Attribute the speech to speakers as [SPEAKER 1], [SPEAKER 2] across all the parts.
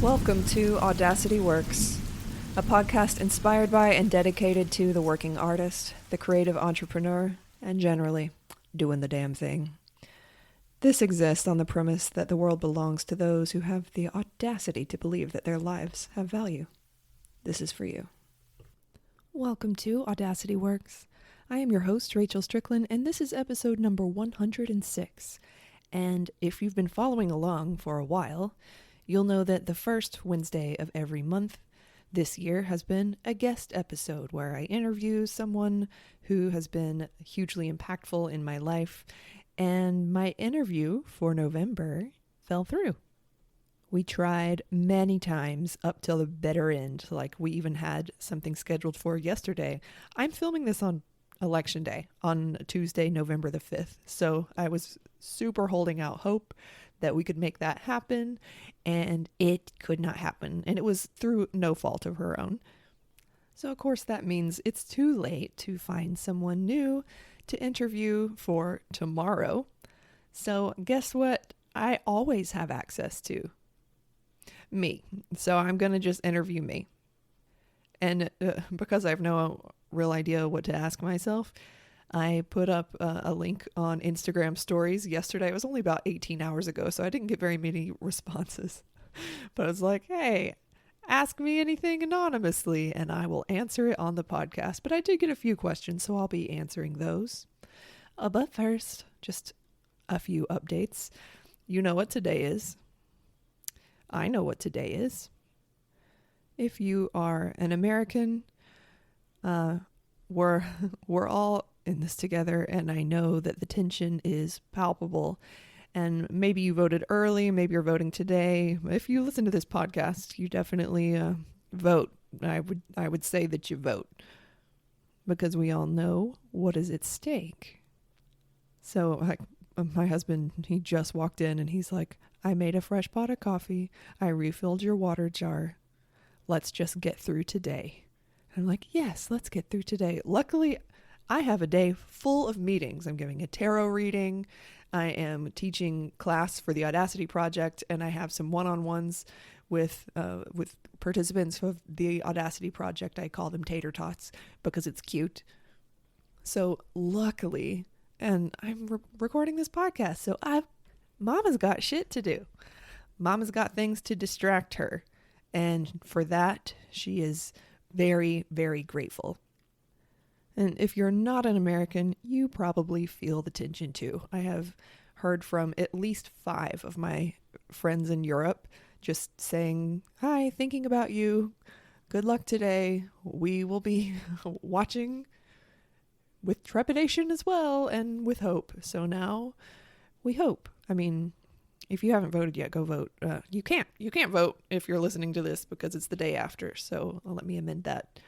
[SPEAKER 1] Welcome to Audacity Works, a podcast inspired by and dedicated to the working artist, the creative entrepreneur, and generally, doing the damn thing. This exists on the premise that the world belongs to those who have the audacity to believe that their lives have value. This is for you. Welcome to Audacity Works. I am your host, Rachel Strickland, and this is episode number 106. And if you've been following along for a while, you'll know that the first Wednesday of every month this year has been a guest episode where I interview someone who has been hugely impactful in my life, and my interview for November fell through. We tried many times up till the bitter end, like we even had something scheduled for yesterday. I'm filming this on Election Day, on Tuesday, November the 5th, so I was super holding out hope that we could make that happen, and it could not happen, and it was through no fault of her own. So of course that means it's too late to find someone new to interview for tomorrow. So guess what I always have access to? Me. So I'm going to just interview me. And because I have no real idea what to ask myself, I put up a link on Instagram stories yesterday. It was only about 18 hours ago, so I didn't get very many responses. But I was like, hey, ask me anything anonymously, and I will answer it on the podcast. But I did get a few questions, so I'll be answering those. But first, just a few updates. You know what today is. I know what today is. If you are an American, we're all in this together, and I know that the tension is palpable. And maybe you voted early, maybe you're voting today. If you listen to this podcast, you definitely vote. I would say that you vote, because we all know what is at stake. So my husband, he just walked in and he's like, I made a fresh pot of coffee. I refilled your water jar. Let's just get through today. I'm like, yes, let's get through today. Luckily, I have a day full of meetings. I'm giving a tarot reading. I am teaching class for the Audacity Project, and I have some one-on-ones with participants of the Audacity Project. I call them tater tots because it's cute. So luckily, and I'm recording this podcast, so Mama's got shit to do. Mama's got things to distract her, and for that, she is very, very grateful. And if you're not an American, you probably feel the tension too. I have heard from at least 5 of my friends in Europe just saying, hi, thinking about you. Good luck today. We will be watching with trepidation as well, and with hope. So now we hope. I mean, if you haven't voted yet, go vote. You can't vote if you're listening to this because it's the day after. So let me amend that.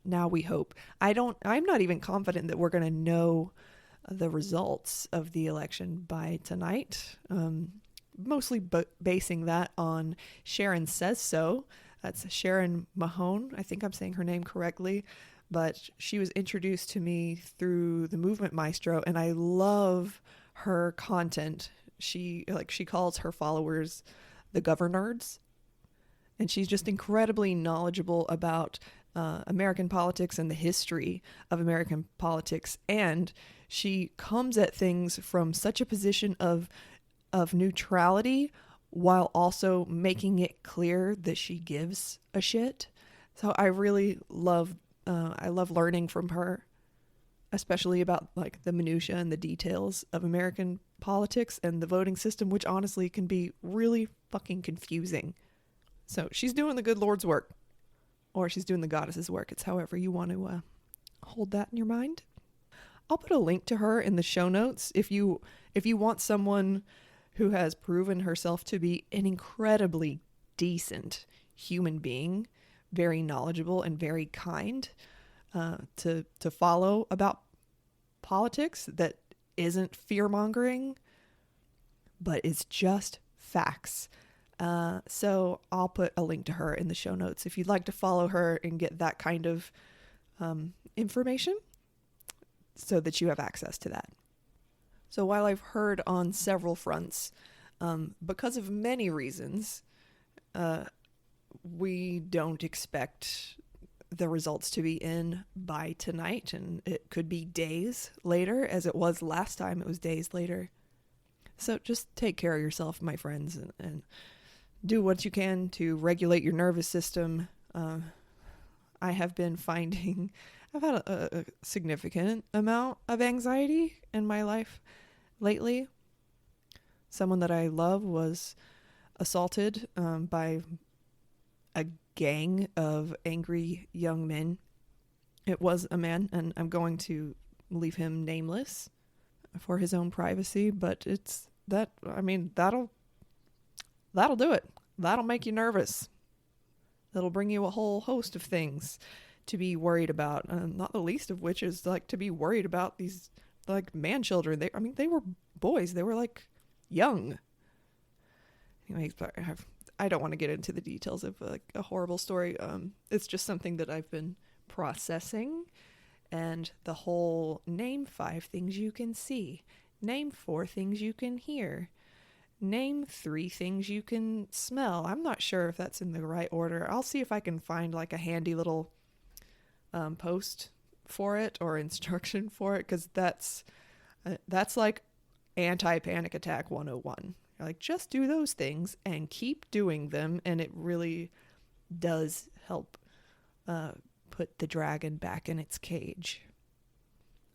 [SPEAKER 1] Now we hope. I'm not even confident that we're going to know the results of the election by tonight. Mostly basing that on Sharon Says So. That's Sharon McMahon. I think I'm saying her name correctly, but she was introduced to me through the Movement Maestro, and I love her content. She calls her followers the governors, and she's just incredibly knowledgeable about American politics and the history of American politics. And she comes at things from such a position of neutrality while also making it clear that she gives a shit. So I really love learning from her, especially about like the minutia and the details of American politics and the voting system, which honestly can be really fucking confusing. So she's doing the good Lord's work. Or she's doing the goddess's work. It's however you want to hold that in your mind. I'll put a link to her in the show notes if you want someone who has proven herself to be an incredibly decent human being, very knowledgeable and very kind, to follow about politics that isn't fear-mongering, but is just facts. So I'll put a link to her in the show notes if you'd like to follow her and get that kind of information so that you have access to that. So while I've heard on several fronts, because of many reasons, we don't expect the results to be in by tonight, and it could be days later, as it was last time. It was days later. So just take care of yourself, my friends, and do what you can to regulate your nervous system. I have been finding I've had a significant amount of anxiety in my life lately. Someone that I love was assaulted by a gang of angry young men. It was a man, and I'm going to leave him nameless for his own privacy, but that'll do it. That'll make you nervous. That'll bring you a whole host of things to be worried about, not the least of which is like to be worried about these like man children. They were boys. They were like young. Anyways, I don't want to get into the details of like a horrible story. It's just something that I've been processing, and the whole name 5 things you can see, name 4 things you can hear, name 3 things you can smell. I'm not sure if that's in the right order. I'll see if I can find like a handy little post for it or instruction for it, because that's like anti-panic attack 101. Like, just do those things and keep doing them, and it really does help put the dragon back in its cage.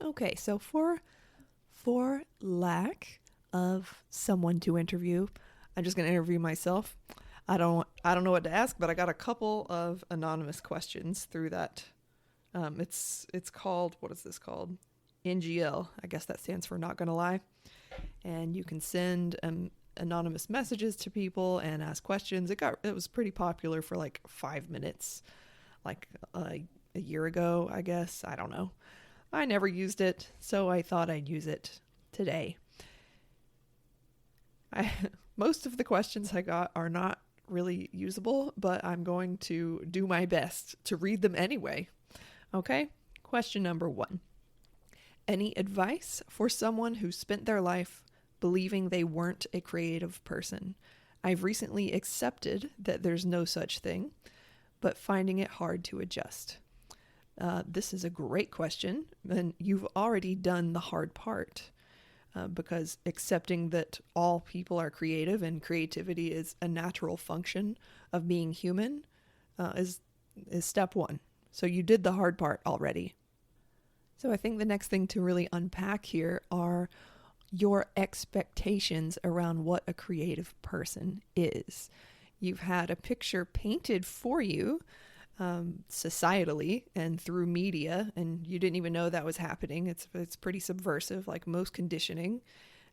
[SPEAKER 1] Okay, so for lack of someone to interview, I'm just gonna interview myself. I don't know what to ask, but I got a couple of anonymous questions through that. It's called, what is this called? NGL. I guess that stands for not gonna lie. And you can send anonymous messages to people and ask questions. It was pretty popular for like 5 minutes, like a year ago, I guess. I don't know. I never used it, so I thought I'd use it today. Most of the questions I got are not really usable, but I'm going to do my best to read them anyway. Okay? Question number 1. Any advice for someone who spent their life believing they weren't a creative person? I've recently accepted that there's no such thing, but finding it hard to adjust. This is a great question, and you've already done the hard part, because accepting that all people are creative and creativity is a natural function of being human is step 1. So you did the hard part already. So I think the next thing to really unpack here are your expectations around what a creative person is. You've had a picture painted for you societally and through media, and you didn't even know that was happening. It's pretty subversive, like most conditioning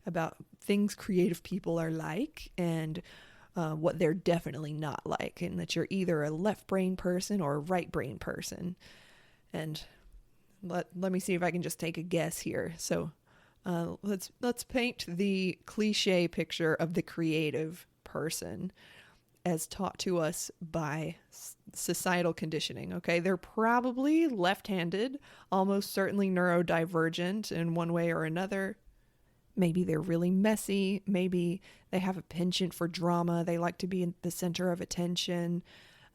[SPEAKER 1] about things creative people are like, and what they're definitely not like, and that you're either a left brain person or a right brain person. And let me see if I can just take a guess here. So let's paint the cliche picture of the creative person as taught to us by societal conditioning. Okay, they're probably left-handed, almost certainly neurodivergent in one way or another. Maybe they're really messy. Maybe they have a penchant for drama. They like to be in the center of attention.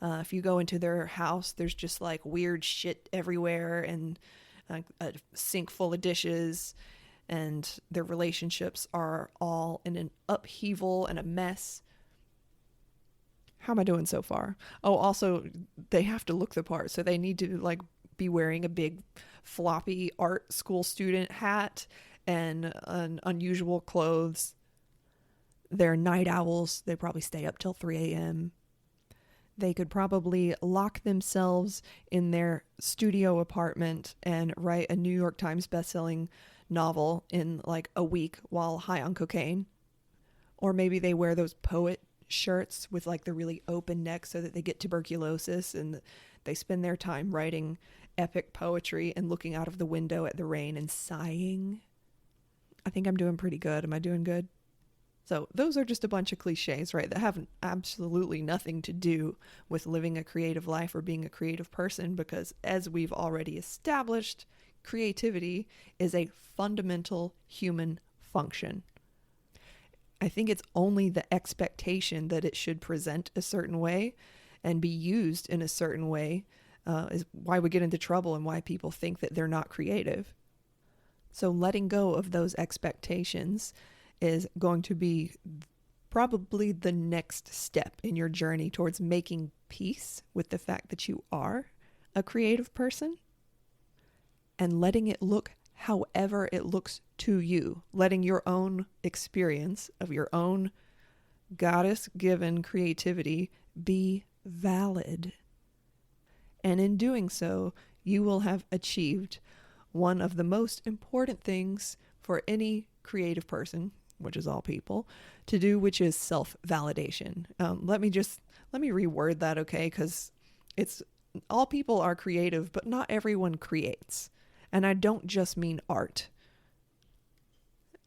[SPEAKER 1] If you go into their house, there's just like weird shit everywhere, and a sink full of dishes, and their relationships are all in an upheaval and a mess. How am I doing so far? Oh, also, they have to look the part, so they need to like be wearing a big floppy art school student hat and unusual clothes. They're night owls. They probably stay up till 3 a.m. They could probably lock themselves in their studio apartment and write a New York Times bestselling novel in like a week while high on cocaine. Or maybe they wear those poet shirts with like the really open neck so that they get tuberculosis, and they spend their time writing epic poetry and looking out of the window at the rain and sighing. I think I'm doing pretty good. Am I doing good? So those are just a bunch of cliches, right, that have absolutely nothing to do with living a creative life or being a creative person, because as we've already established, creativity is a fundamental human function. I think it's only the expectation that it should present a certain way and be used in a certain way is why we get into trouble and why people think that they're not creative. So letting go of those expectations is going to be probably the next step in your journey towards making peace with the fact that you are a creative person and letting it look however it looks to you, letting your own experience of your own goddess-given creativity be valid. And in doing so, you will have achieved one of the most important things for any creative person, which is all people, to do, which is self-validation. Let me reword that, okay? Because it's all people are creative, but not everyone creates. And I don't just mean art.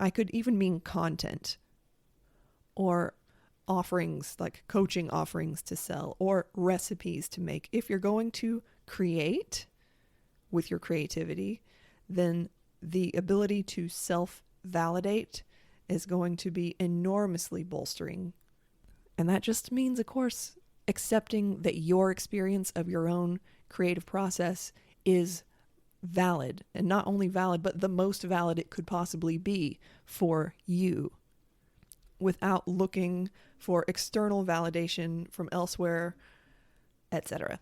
[SPEAKER 1] I could even mean content or offerings, like coaching offerings to sell or recipes to make. If you're going to create with your creativity, then the ability to self-validate is going to be enormously bolstering. And that just means, of course, accepting that your experience of your own creative process is valid, and not only valid, but the most valid it could possibly be for you, without looking for external validation from elsewhere, etc.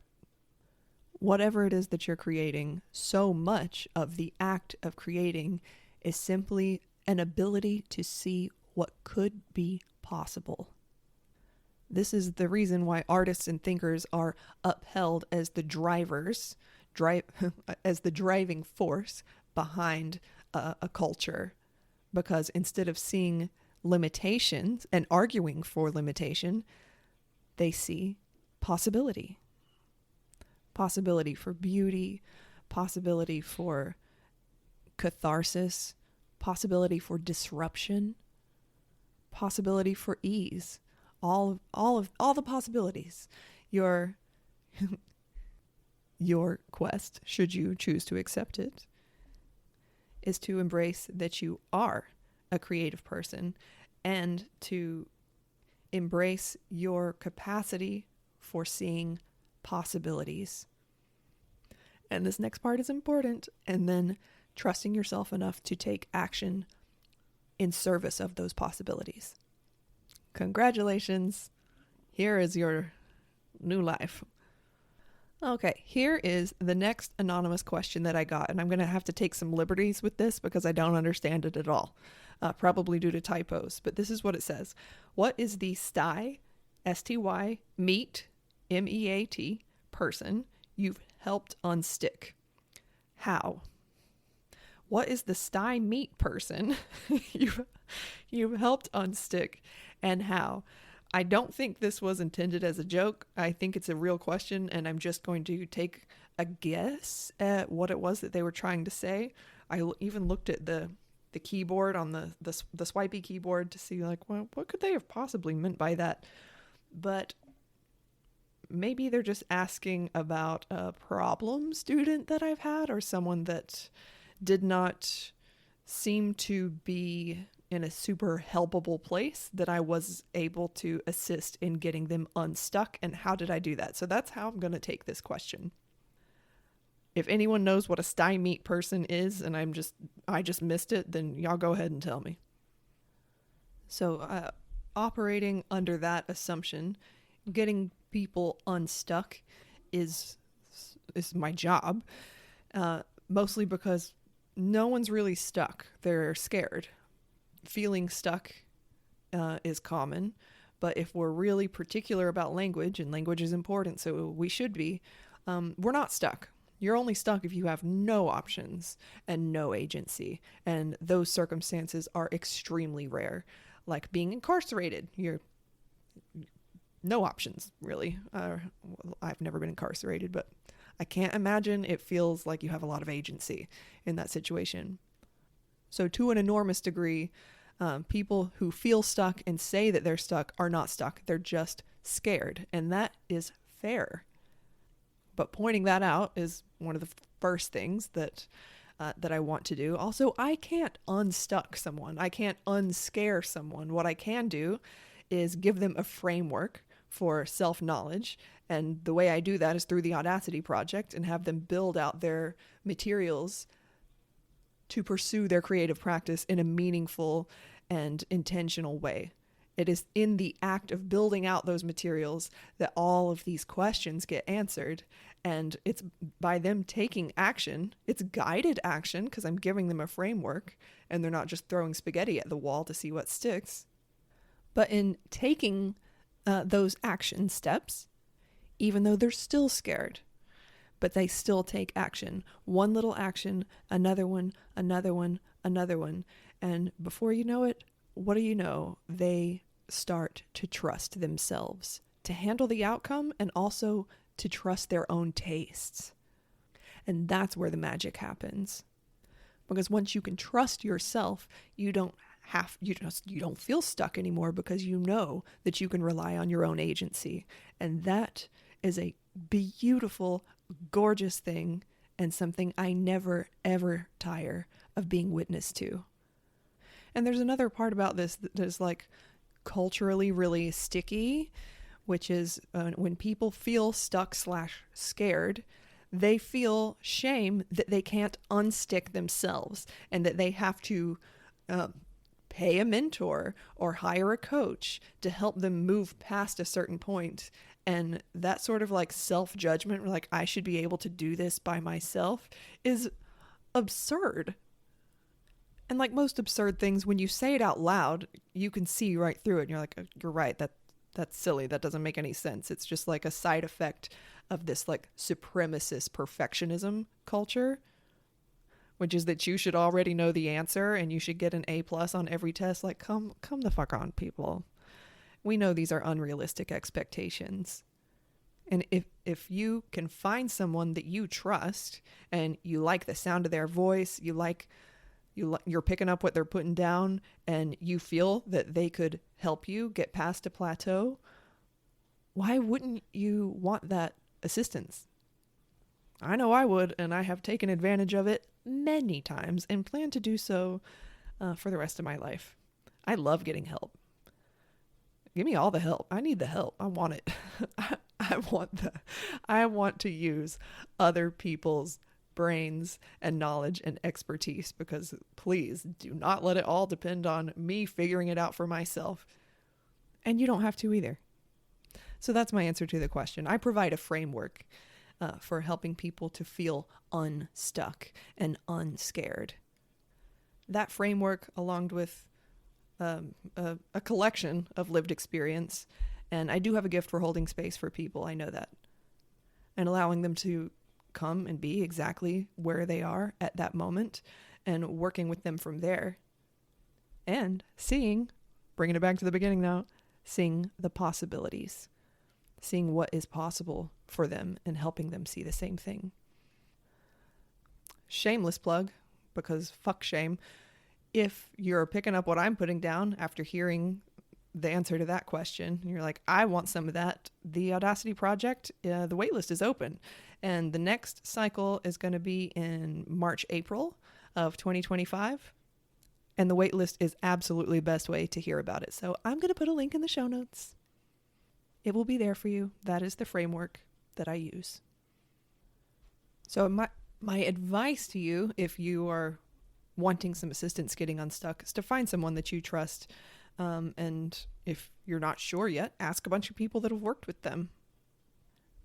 [SPEAKER 1] Whatever it is that you're creating, so much of the act of creating is simply an ability to see what could be possible. This is the reason why artists and thinkers are upheld as the as the driving force behind a culture, because instead of seeing limitations and arguing for limitation, they see possibility. Possibility for beauty, possibility for catharsis, possibility for disruption, possibility for ease. All the possibilities. Your quest, should you choose to accept it, is to embrace that you are a creative person and to embrace your capacity for seeing possibilities. And this next part is important. And then trusting yourself enough to take action in service of those possibilities. Congratulations. Here is your new life. Okay, here is the next anonymous question that I got, and I'm going to have to take some liberties with this because I don't understand it at all, probably due to typos, but this is what it says. What is the sty, S-T-Y, meet, M-E-A-T, person you've helped unstick? How? What is the sty meet person you've helped unstick, and how? I don't think this was intended as a joke. I think it's a real question, and I'm just going to take a guess at what it was that they were trying to say. I even looked at the keyboard on the swipey keyboard to see, like, well, what could they have possibly meant by that? But maybe they're just asking about a problem student that I've had, or someone that did not seem to be in a super helpable place that I was able to assist in getting them unstuck. And how did I do that? So that's how I'm going to take this question. If anyone knows what a stymied person is and I just missed it, then y'all go ahead and tell me. So operating under that assumption, getting people unstuck is my job, mostly because no one's really stuck. They're scared. Feeling stuck is common, but if we're really particular about language, and language is important, so we should be, we're not stuck. You're only stuck if you have no options and no agency, and those circumstances are extremely rare, like being incarcerated. You're no options, really. I've never been incarcerated, but I can't imagine it feels like you have a lot of agency in that situation. So to an enormous degree, people who feel stuck and say that they're stuck are not stuck. They're just scared. And that is fair. But pointing that out is one of the first things that that I want to do. Also, I can't unstuck someone. I can't unscare someone. What I can do is give them a framework for self-knowledge. And the way I do that is through the Audacity Project and have them build out their materials to pursue their creative practice in a meaningful and intentional way. It is in the act of building out those materials that all of these questions get answered. And it's by them taking action, it's guided action because I'm giving them a framework and they're not just throwing spaghetti at the wall to see what sticks. But in taking those action steps, even though they're still scared, but they still take action. One little action, another one, another one, another one. And before you know it, what do you know? They start to trust themselves to handle the outcome and also to trust their own tastes. And that's where the magic happens. Because once you can trust yourself, you don't feel stuck anymore because you know that you can rely on your own agency. And that is a beautiful, gorgeous thing and something I never, ever tire of being witness to. And there's another part about this that is like culturally really sticky, which is when people feel stuck/scared, they feel shame that they can't unstick themselves and that they have to pay a mentor or hire a coach to help them move past a certain point. And that sort of like self-judgment, like I should be able to do this by myself, is absurd. And like most absurd things, when you say it out loud, you can see right through it. And you're like, you're right, that's silly. That doesn't make any sense. It's just like a side effect of this like supremacist perfectionism culture, which is that you should already know the answer and you should get an A+ on every test. Like, come the fuck on, people. We know these are unrealistic expectations. And if you can find someone that you trust and you like the sound of their voice, you're picking up what they're putting down, and you feel that they could help you get past a plateau, why wouldn't you want that assistance? I know I would, and I have taken advantage of it many times and plan to do so for the rest of my life. I love getting help. Give me all the help. I need the help. I want it. I want to use other people's brains and knowledge and expertise, because please do not let it all depend on me figuring it out for myself. And you don't have to either. So that's my answer to the question. I provide a framework for helping people to feel unstuck and unscared. That framework, along with a collection of lived experience, and I do have a gift for holding space for people, I know that, and allowing them to come and be exactly where they are at that moment and working with them from there, and bringing it back to the beginning now, seeing the possibilities, seeing what is possible for them and helping them see the same thing. Shameless plug, because fuck shame. If you're picking up what I'm putting down after hearing the answer to that question, and you're like, I want some of that, the Audacity Project, the waitlist is open. And the next cycle is going to be in March, April of 2025. And the waitlist is absolutely the best way to hear about it. So I'm going to put a link in the show notes. It will be there for you. That is the framework that I use. So my advice to you, if you are wanting some assistance getting unstuck, is to find someone that you trust. And if you're not sure yet, ask a bunch of people that have worked with them.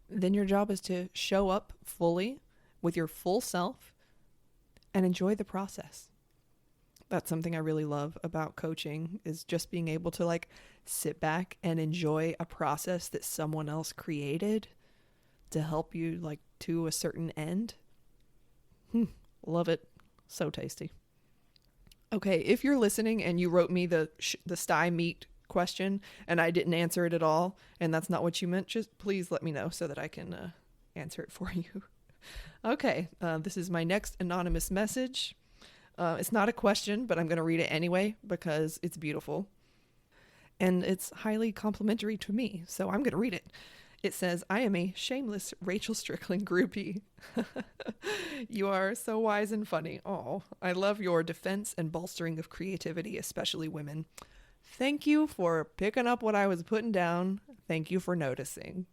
[SPEAKER 1] Then your job is to show up fully with your full self and enjoy the process. That's something I really love about coaching, is just being able to like sit back and enjoy a process that someone else created to help you like to a certain end. Love it. So tasty. Okay, if you're listening and you wrote me the sty meat question and I didn't answer it at all, and that's not what you meant, just please let me know so that I can answer it for you. Okay, this is my next anonymous message. It's not a question, but I'm going to read it anyway because it's beautiful. And it's highly complimentary to me, so I'm going to read it. It says, I am a shameless Rachel Strickland groupie. You are so wise and funny. Oh, I love your defense and bolstering of creativity, especially women. Thank you for picking up what I was putting down. Thank you for noticing.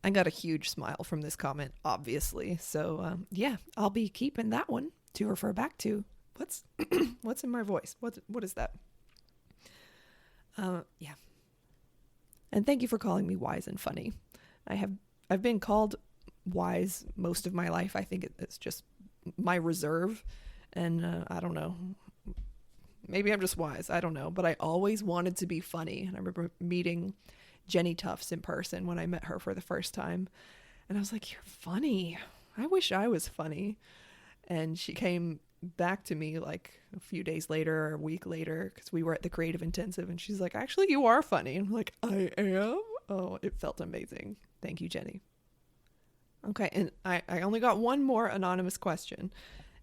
[SPEAKER 1] I got a huge smile from this comment, obviously. So, yeah, I'll be keeping that one to refer back to. What's in my voice? What is that? Yeah. And thank you for calling me wise and funny. I've been called wise most of my life. I think it's just my reserve. And I don't know. Maybe I'm just wise. I don't know. But I always wanted to be funny. And I remember meeting Jenny Tufts in person when I met her for the first time. And I was like, you're funny. I wish I was funny. And she came back to me like a few days later or a week later because we were at the creative intensive, and she's like, actually, you are funny. And I'm like, I am? Oh, it felt amazing. Thank you, Jenny. Okay, and I only got one more anonymous question,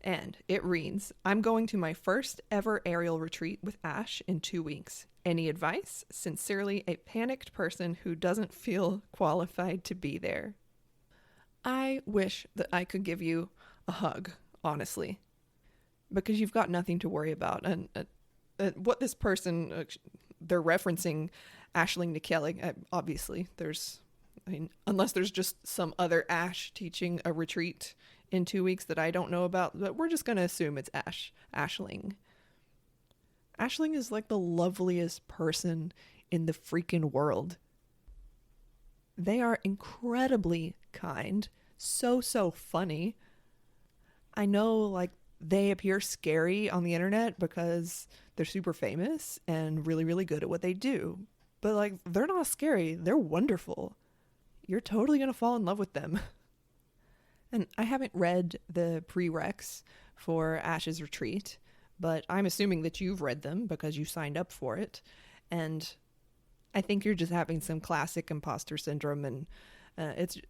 [SPEAKER 1] and it reads, I'm going to my first ever aerial retreat with Ash in 2 weeks. Any advice? Sincerely, a panicked person who doesn't feel qualified to be there. I wish that I could give you a hug, honestly, because you've got nothing to worry about. And what this person, they're referencing Aisling Nikeli. Obviously, unless there's just some other Ash teaching a retreat in 2 weeks that I don't know about, but we're just going to assume it's Aisling. Aisling is like the loveliest person in the freaking world. They are incredibly kind, so funny. I know, like, they appear scary on the internet because they're super famous and really, really good at what they do. But, like, they're not scary. They're wonderful. You're totally going to fall in love with them. And I haven't read the prereqs for Ash's retreat, but I'm assuming that you've read them because you signed up for it. And I think you're just having some classic imposter syndrome. And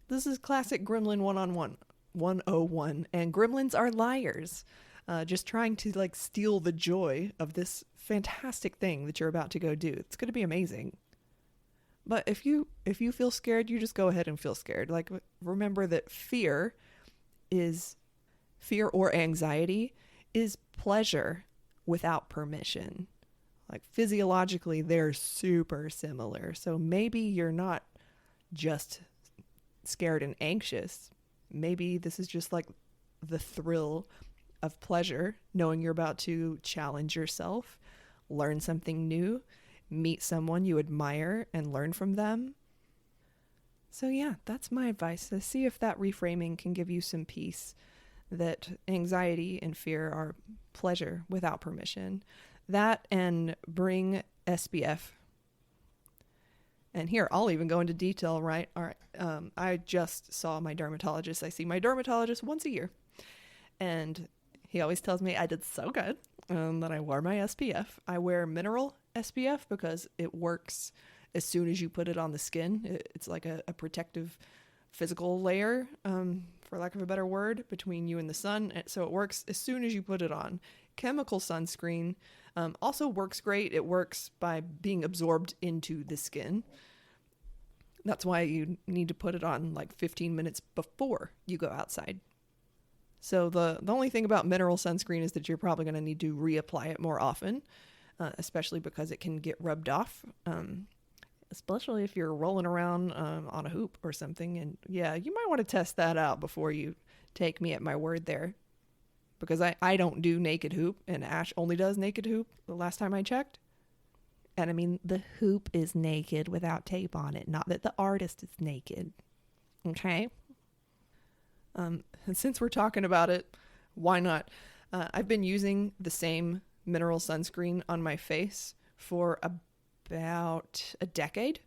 [SPEAKER 1] this is classic Gremlin 101. And gremlins are liars. Just trying to, like, steal the joy of this fantastic thing that you're about to go do. It's going to be amazing. But if you feel scared, you just go ahead and feel scared. Like, remember that fear or anxiety is pleasure without permission. Like, physiologically, they're super similar. So maybe you're not just scared and anxious. Maybe this is just like the thrill of pleasure, knowing you're about to challenge yourself, learn something new, meet someone you admire and learn from them. So yeah, that's my advice. To see if that reframing can give you some peace, that anxiety and fear are pleasure without permission. That, and bring SPF. And here, I'll even go into detail, right? All right. I just saw my dermatologist. I see my dermatologist once a year. And he always tells me I did so good that I wore my SPF. I wear mineral SPF because it works as soon as you put it on the skin. It's like a protective physical layer, for lack of a better word, between you and the sun. So it works as soon as you put it on. Chemical sunscreen also works great. It works by being absorbed into the skin. That's why you need to put it on like 15 minutes before you go outside. So the only thing about mineral sunscreen is that you're probably going to need to reapply it more often, especially because it can get rubbed off, especially if you're rolling around on a hoop or something. And yeah, you might want to test that out before you take me at my word there, because I don't do naked hoop, and Ash only does naked hoop the last time I checked. And I mean, the hoop is naked without tape on it, not that the artist is naked. Okay? And since we're talking about it, why not? I've been using the same mineral sunscreen on my face for about a decade.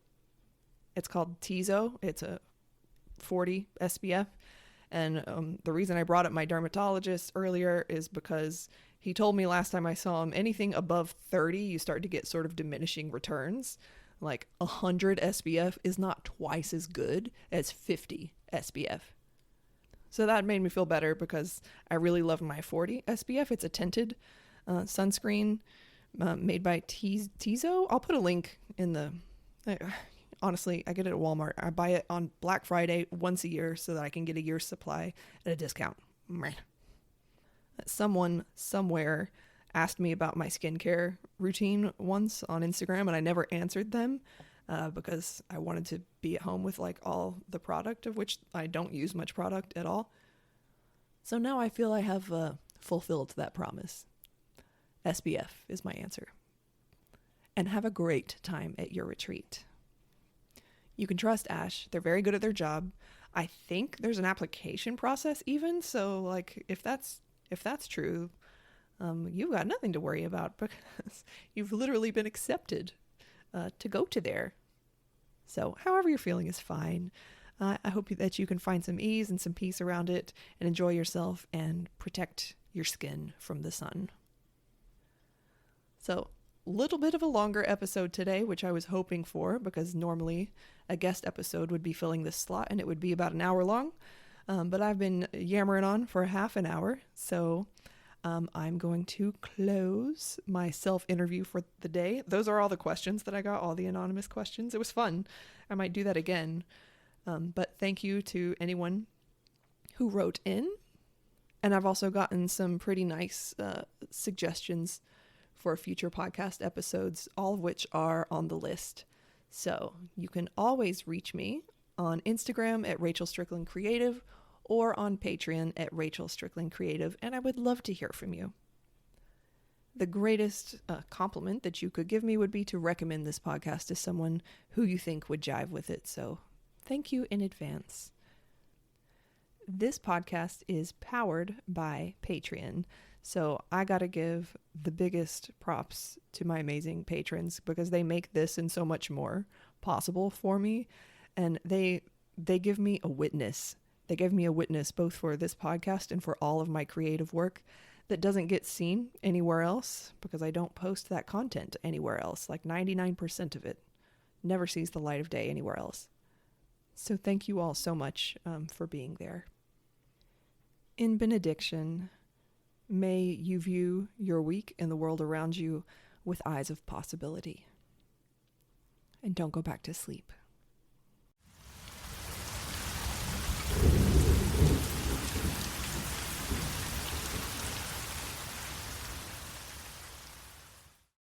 [SPEAKER 1] It's called Tizo. It's a 40 SPF. And the reason I brought up my dermatologist earlier is because he told me last time I saw him, anything above 30, you start to get sort of diminishing returns. Like 100 SPF is not twice as good as 50 SPF. So that made me feel better because I really love my 40 SPF. It's a tinted sunscreen made by Tizo. I'll put a link in the... Honestly, I get it at Walmart. I buy it on Black Friday once a year so that I can get a year's supply at a discount. Meh. Someone somewhere asked me about my skincare routine once on Instagram, and I never answered them because I wanted to be at home with like all the product, of which I don't use much product at all. So now I feel I have fulfilled that promise. SPF is my answer. And have a great time at your retreat. You can trust Ash. They're very good at their job. I think there's an application process even, so like if that's true, you've got nothing to worry about because you've literally been accepted to go to there. So however you're feeling is fine. I hope that you can find some ease and some peace around it and enjoy yourself and protect your skin from the sun. So, little bit of a longer episode today, which I was hoping for because normally a guest episode would be filling this slot and it would be about an hour long. But I've been yammering on for half an hour. So I'm going to close my self-interview for the day. Those are all the questions that I got, all the anonymous questions. It was fun. I might do that again. But thank you to anyone who wrote in. And I've also gotten some pretty nice suggestions for future podcast episodes, all of which are on the list. So you can always reach me on Instagram at Rachel Strickland Creative or on Patreon at Rachel Strickland Creative, and I would love to hear from you. The greatest compliment that you could give me would be to recommend this podcast to someone who you think would jive with it. So thank you in advance. This podcast is powered by Patreon. So I got to give the biggest props to my amazing patrons because they make this and so much more possible for me. And they give me a witness. They gave me a witness both for this podcast and for all of my creative work that doesn't get seen anywhere else because I don't post that content anywhere else. Like 99% of it never sees the light of day anywhere else. So thank you all so much for being there. In benediction, may you view your week and the world around you with eyes of possibility. And don't go back to sleep.